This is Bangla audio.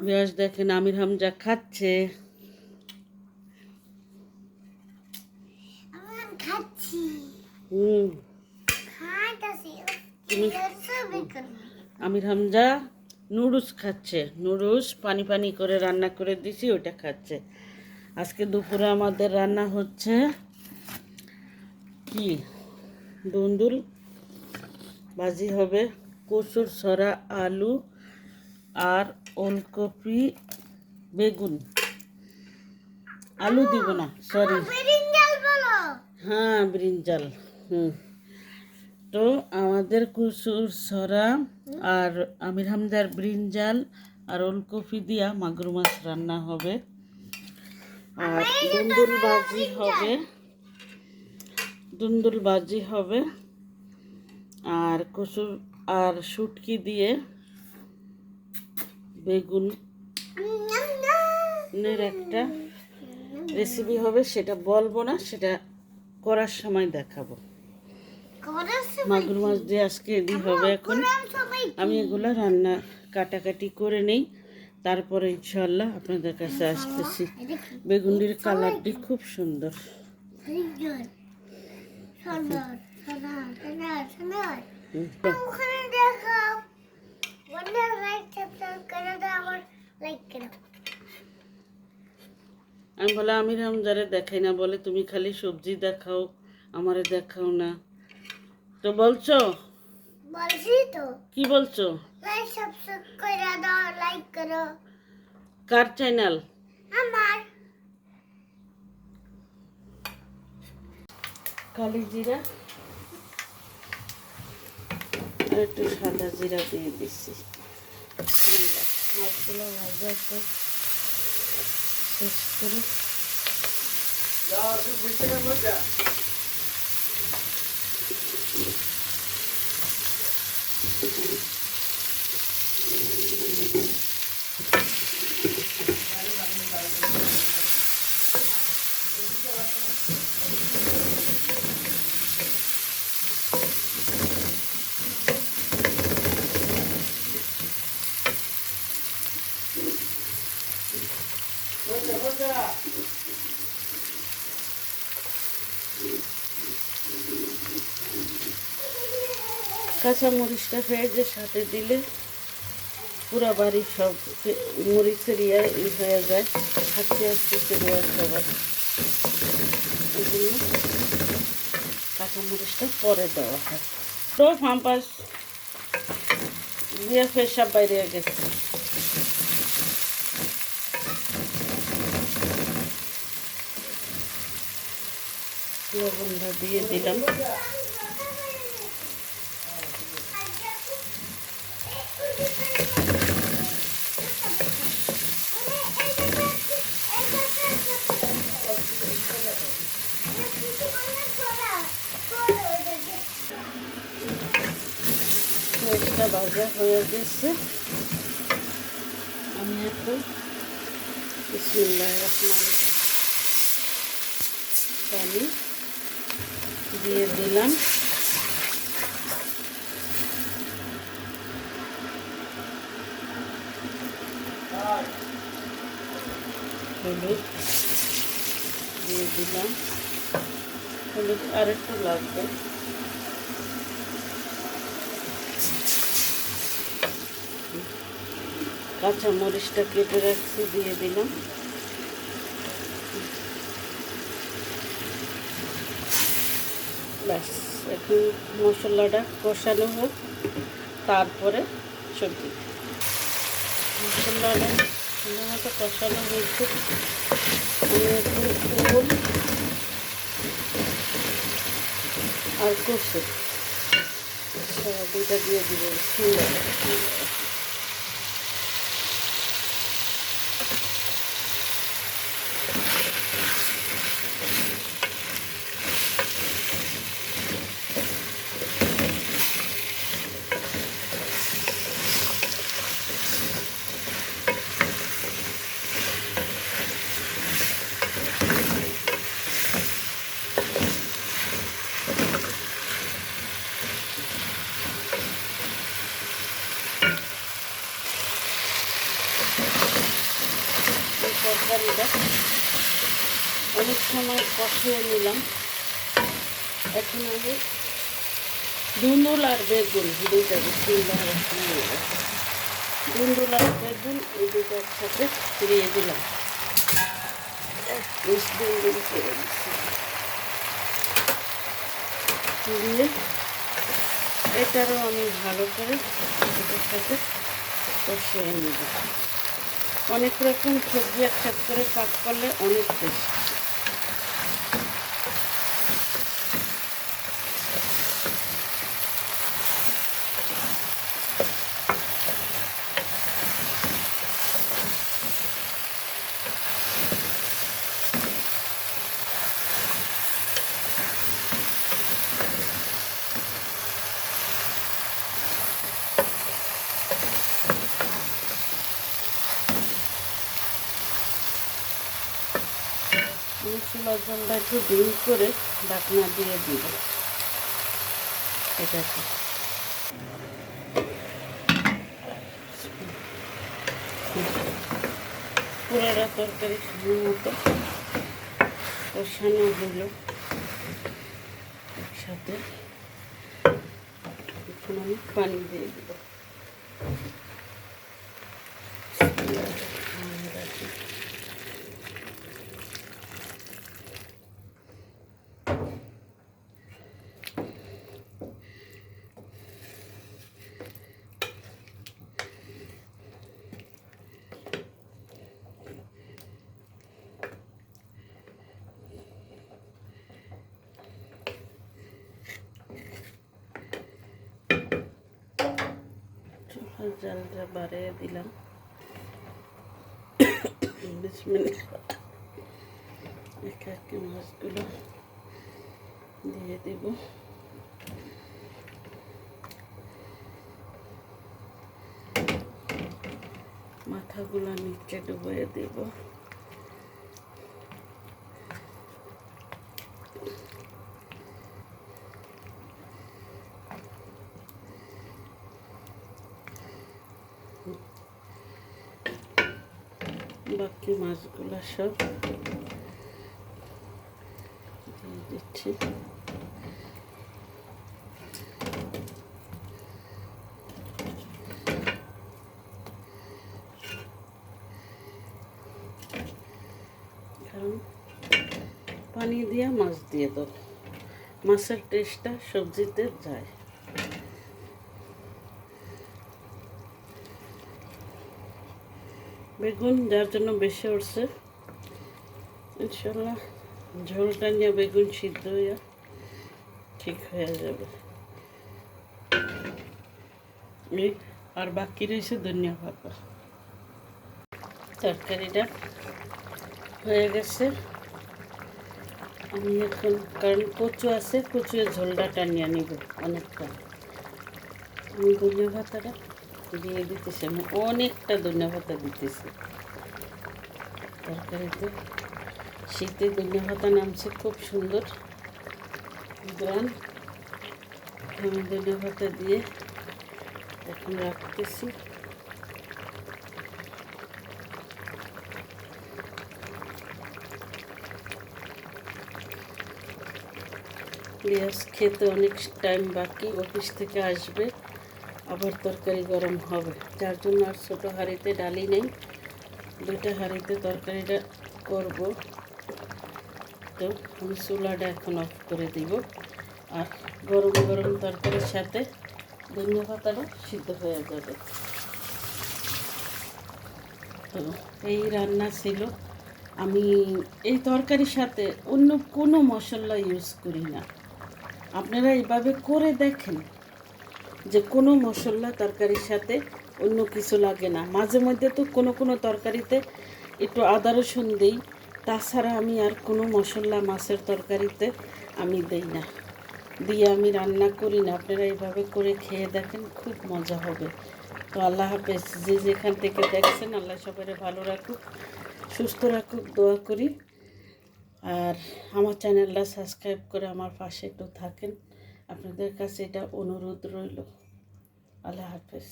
বেশ দেখেন আমির হামজা খাচ্ছে। হুম আমির হামজা নুডলস খাচ্ছে। নুডলস পানি পানি করে রান্না করে দিছি, ওটা খাচ্ছে। আজকে দুপুরে আমাদের রান্না হচ্ছে কি, দুন্দুল ভাজি হবে, কচুর ছড়া, আলু আর ওলকপি, বেগুন। আলু দিব না, সরি, হ্যাঁ ব্রিঞ্জাল। তো আমাদের কচুর ছড়া আর আমির হামজার ব্রিঞ্জাল আর ওলকপি দিয়া মাগুর মাছ রান্না হবে, আর দুন্দুল ভাজি হবে, আর কচুর আর শুটকি দিয়ে বেগুনের একটা রেসিপি হবে। সেটা বলবো না, সেটা করার সময় দেখাবো। মাগুর মাছ দিয়ে আজকে এদি হবে। এখন আমি এগুলা রান্না কাটাকাটি করে নেই, তারপরে ইনশাল্লাহ আপনাদের কাছে আসতেছি। বেগুনির কালারটি খুব সুন্দর। আমি বলে আমির হামজারে দেখাই না, বলে তুমি খালি সবজি দেখাও, আমারে দেখাও না। তো বলছো, বলছি তো, কি বলছো? লাইক সাবস্ক্রাইব করে দাও, লাইক করো। কার চ্যানেল? আমার। কালি জিরা আর একটু সাদা জিরা দিয়ে দিচ্ছি। মাছগুলো ভাজা শেষ করে কাঁচা মরিচটা ফেজে সাথে দিলে পুরো বাড়ি সব মরিচের হয়ে যায়, হাঁটতে হাঁটতে চলে আসতে পারে। এই জন্য কাঁচা মরিচটা পরে দেওয়া হয়। তো পাম্পাস দিয়ে পেশাব বাইরে গেছে। লবণটা দিয়ে দিলাম। পেঁয়াজটা ভাজা হয়ে গেছে। আমি এখন বিসমিল্লাহির রহমানির রহিম পানি দিয়ে দিলাম। হলুদ দিয়ে দিলাম, হলুদ আর একটু লাগবে। কাঁচা মরিচটা কেটে রাখছি, দিয়ে দিলাম। ব্যাস, এখন মশলাটা কষানো হোক, তারপরে সবজি। মশলাটা সুন্দর মতো কষানো হয়েছে। আমি এখন ফুল আর কষে দুইটা দিয়ে দিব। সুন্দর তরকারিটা অনেক সময় কষিয়ে নিলাম। এখন আমি ধুন্দুল আর বেগুন দুইটা ধুন্দুল আর বেগুন এই দুটো একসাথে দিয়ে দিলাম। দিয়ে এটারও আমি ভালো করে এটার সাথে কষিয়ে নেব। অনেক রকম সবজি একসাথে করে পাক করলে অনেক টেস্ট। মশলা জলটা একটু ডিম করে ঢাকনা দিয়ে দিব। এটাকে পুরোটা তরকারি সময় মতো কষানো হলো একসাথে। এখন আমি পানি দিয়ে দিব। জালটা বাড়িয়ে দিলাম। একে একে মাছগুলো দিয়ে দেব। মাথাগুলো নিচে ডুবিয়ে দেব। বাকি মাছগুলো সব দিয়ে দিচ্ছি। কারণ পানি দিয়ে মাছ দিয়ে দাও, মাছের টেস্টটা সবজিতে যায়। বেগুন যার জন্য বেশি উঠছে, ইনশাল্লাহ ঝোলটা নিয়ে বেগুন সিদ্ধ হইয়া ঠিক হয়ে যাবে। আর বাকি রয়েছে ধনিয়া পাতা। তরকারিটা হয়ে গেছে। আমি এখন কারণ কচু আছে, কচুর ঝোলটা টানিয়ে নিব অনেকটা। আমি ধনিয়া পাতাটা দিয়ে দিতেছি, আমি অনেকটা ধনিয়া পাতা দিতেছি তরকারিতে। শীতে ধনিয়া পাতা নামছে, খুব সুন্দর গ্রান। আমি ধনিয়া পাতা দিয়ে এখন রাখতেছি। পেঁয়াজ খেতে অনেক টাইম বাকি, অফিস থেকে আসবে, আবার তরকারি গরম হবে, যার জন্য আর ছোটো হাঁড়িতে ডালি নেই, দুইটা হাঁড়িতে তরকারিটা করব। তো আমি চুলাটা এখন অফ করে দিব। আর গরম গরম তরকারির সাথে ধনিয়া পাতাটা সিদ্ধ হয়ে যাবে। তো এই রান্না ছিল। আমি এই তরকারির সাথে অন্য কোনো মশলা ইউজ করি না। আপনারা এইভাবে করে দেখেন যে কোনো মশলা তরকারির সাথে অন্য কিছু লাগে না। মাঝে মধ্যে তো কোনো কোনো তরকারিতে একটু আদা রসুন দিই, তাছাড়া আমি আর কোনো মশলা মাছের তরকারিতে আমি দিই না, দিয়ে আমি রান্না করি না। আপনারা এইভাবে করে খেয়ে দেখেন, খুব মজা হবে। তো আল্লাহ হাফেজ। যে যেখান থেকে দেখছেন, আল্লাহ সবাই ভালো রাখুক, সুস্থ রাখুক, দোয়া করি। আর আমার চ্যানেলটা সাবস্ক্রাইব করে আমার পাশে একটু থাকেন, আপনাদের কাছে এটা অনুরোধ রইল। আল্লাহ হাফেজ।